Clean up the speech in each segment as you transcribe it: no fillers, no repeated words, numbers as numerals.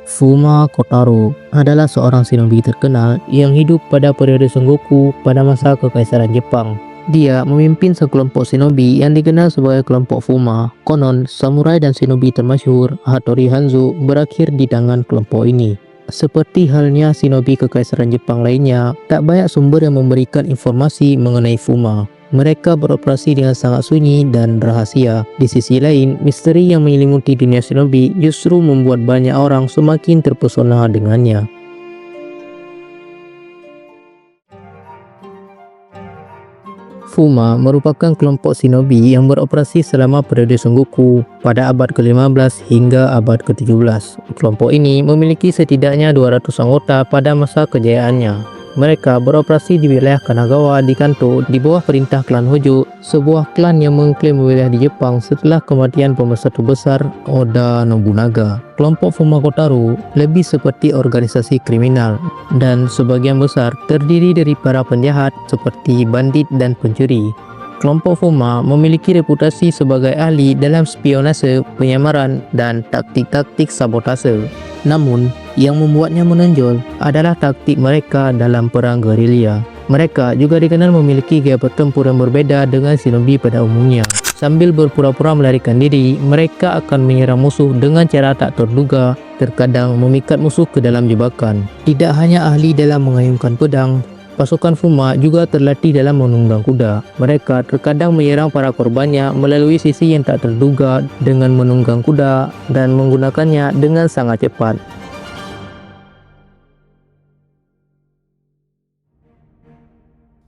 Fuma Kotaro adalah seorang shinobi terkenal yang hidup pada periode Sengoku pada masa Kekaisaran Jepang. Dia memimpin sekelompok shinobi yang dikenal sebagai kelompok Fuma. Konon, samurai dan shinobi termasyhur Hattori Hanzo berakhir di tangan kelompok ini. Seperti halnya shinobi Kekaisaran Jepang lainnya, tak banyak sumber yang memberikan informasi mengenai Fuma. Mereka beroperasi dengan sangat sunyi dan rahasia. Di sisi lain, misteri yang menyelimuti dunia shinobi justru membuat banyak orang semakin terpesona dengannya. Fuma merupakan kelompok shinobi yang beroperasi selama periode Sengoku pada abad ke-15 hingga abad ke-17. Kelompok ini memiliki setidaknya 200 anggota pada masa kejayaannya. Mereka beroperasi di wilayah Kanagawa di Kanto di bawah perintah klan Hojo, sebuah klan yang mengklaim wilayah di Jepang setelah kematian pemersatu besar Oda Nobunaga. Kelompok Fuma Kotaro lebih seperti organisasi kriminal dan sebagian besar terdiri dari para penjahat seperti bandit dan pencuri. Kelompok Fuma memiliki reputasi sebagai ahli dalam spionase, penyamaran, dan taktik-taktik sabotase. Namun, yang membuatnya menonjol adalah taktik mereka dalam perang gerilya. Mereka juga dikenal memiliki gaya bertempur yang berbeda dengan shinobi pada umumnya. Sambil berpura-pura melarikan diri, mereka akan menyerang musuh dengan cara tak terduga, terkadang memikat musuh ke dalam jebakan. Tidak hanya ahli dalam mengayunkan pedang, pasukan Fuma juga terlatih dalam menunggang kuda. Mereka terkadang menyerang para korbannya melalui sisi yang tak terduga dengan menunggang kuda dan menggunakannya dengan sangat cepat.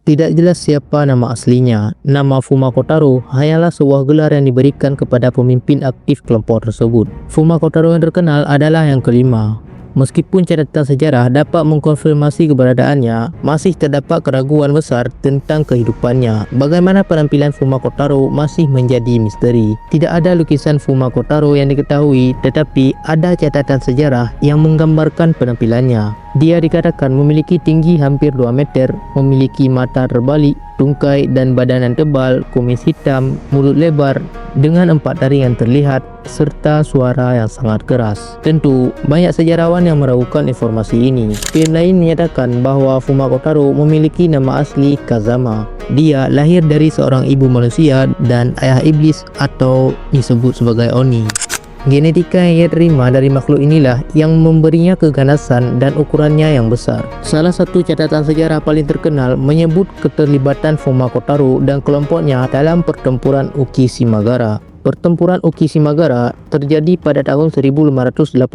Tidak jelas siapa nama aslinya. Nama Fuma Kotaro hanyalah sebuah gelar yang diberikan kepada pemimpin aktif kelompok tersebut. Fuma Kotaro yang terkenal adalah yang kelima. Meskipun catatan sejarah dapat mengkonfirmasi keberadaannya, masih terdapat keraguan besar tentang kehidupannya. Bagaimana penampilan Fuma Kotaro masih menjadi misteri. Tidak ada lukisan Fuma Kotaro yang diketahui, tetapi ada catatan sejarah yang menggambarkan penampilannya. Dia dikatakan memiliki tinggi hampir 2 meter, memiliki mata terbalik, tungkai dan badan yang tebal, kumis hitam, mulut lebar dengan 4 taring yang terlihat, serta suara yang sangat keras. Tentu, banyak sejarawan yang meragukan informasi ini. Film lain menyatakan bahwa Fuma Kotaro memiliki nama asli Kazama. Dia lahir dari seorang ibu manusia dan ayah iblis atau disebut sebagai Oni. Genetika yang ia terima dari makhluk inilah yang memberinya keganasan dan ukurannya yang besar. Salah satu catatan sejarah paling terkenal menyebut keterlibatan Fuma Kotaro dan kelompoknya dalam pertempuran Ukishimagara. Pertempuran Ukishimagara terjadi pada tahun 1581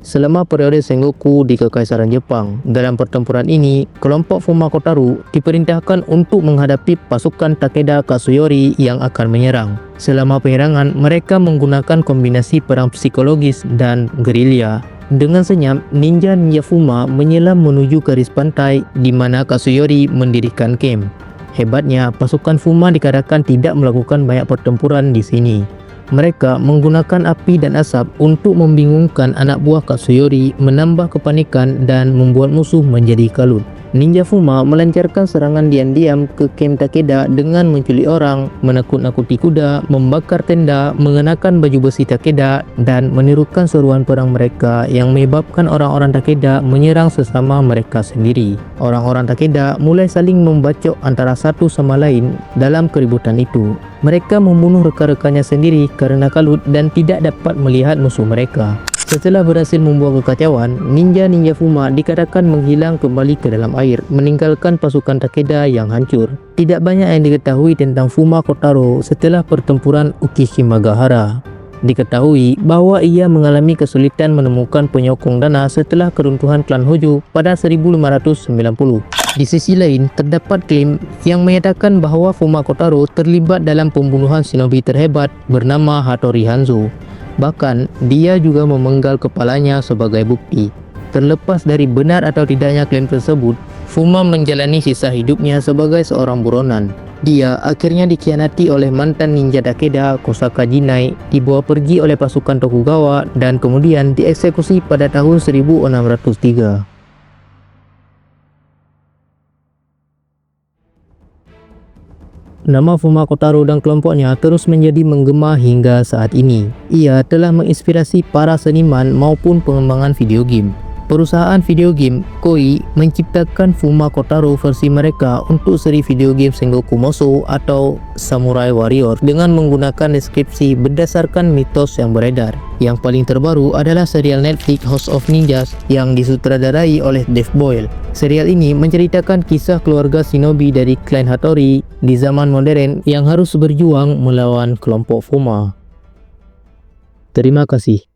selama periode Sengoku di Kekaisaran Jepang. Dalam pertempuran ini, kelompok Fuma Kotaro diperintahkan untuk menghadapi pasukan Takeda Katsuyori yang akan menyerang. Selama penyerangan, mereka menggunakan kombinasi perang psikologis dan gerilya. Dengan senyap, ninja-ninja Fuma menyelam menuju garis pantai di mana Katsuyori mendirikan kamp. Hebatnya, pasukan Fuma dikatakan tidak melakukan banyak pertempuran di sini. Mereka menggunakan api dan asap untuk membingungkan anak buah Katsuyori, menambah kepanikan dan membuat musuh menjadi kalut. Ninja Fuma melancarkan serangan diam-diam ke kamp Takeda dengan menculik orang, menakut-nakuti kuda, membakar tenda, mengenakan baju besi Takeda dan menirukan seruan perang mereka yang menyebabkan orang-orang Takeda menyerang sesama mereka sendiri. Orang-orang Takeda mulai saling membacok antara satu sama lain dalam keributan itu. Mereka membunuh rekan-rekannya sendiri karena kalut dan tidak dapat melihat musuh mereka. Setelah berhasil membuat kekacauan, ninja-ninja Fuma dikatakan menghilang kembali ke dalam air, meninggalkan pasukan Takeda yang hancur. Tidak banyak yang diketahui tentang Fuma Kotaro setelah pertempuran Ukishimagahara. Diketahui bahwa ia mengalami kesulitan menemukan penyokong dana setelah keruntuhan klan Hojo pada 1590. Di sisi lain, terdapat klaim yang menyatakan bahwa Fuma Kotaro terlibat dalam pembunuhan shinobi terhebat bernama Hattori Hanzo. Bahkan, dia juga memenggal kepalanya sebagai bukti. Terlepas dari benar atau tidaknya klaim tersebut, Fuma menjalani sisa hidupnya sebagai seorang buronan. Dia akhirnya dikhianati oleh mantan ninja Takeda, Kosaka Jinai, dibawa pergi oleh pasukan Tokugawa, dan kemudian dieksekusi pada tahun 1603. Nama Fumakotaro dan kelompoknya terus menjadi menggema hingga saat ini. Ia telah menginspirasi para seniman maupun pengembangan video game. Perusahaan video game Koei menciptakan Fumakotaro versi mereka untuk seri video game Sengoku Musou atau Samurai Warrior dengan menggunakan deskripsi berdasarkan mitos yang beredar. Yang paling terbaru adalah serial Netflix House of Ninjas yang disutradarai oleh Dave Boyle. Serial ini menceritakan kisah keluarga shinobi dari klan Hattori di zaman modern yang harus berjuang melawan kelompok Fuma. Terima kasih.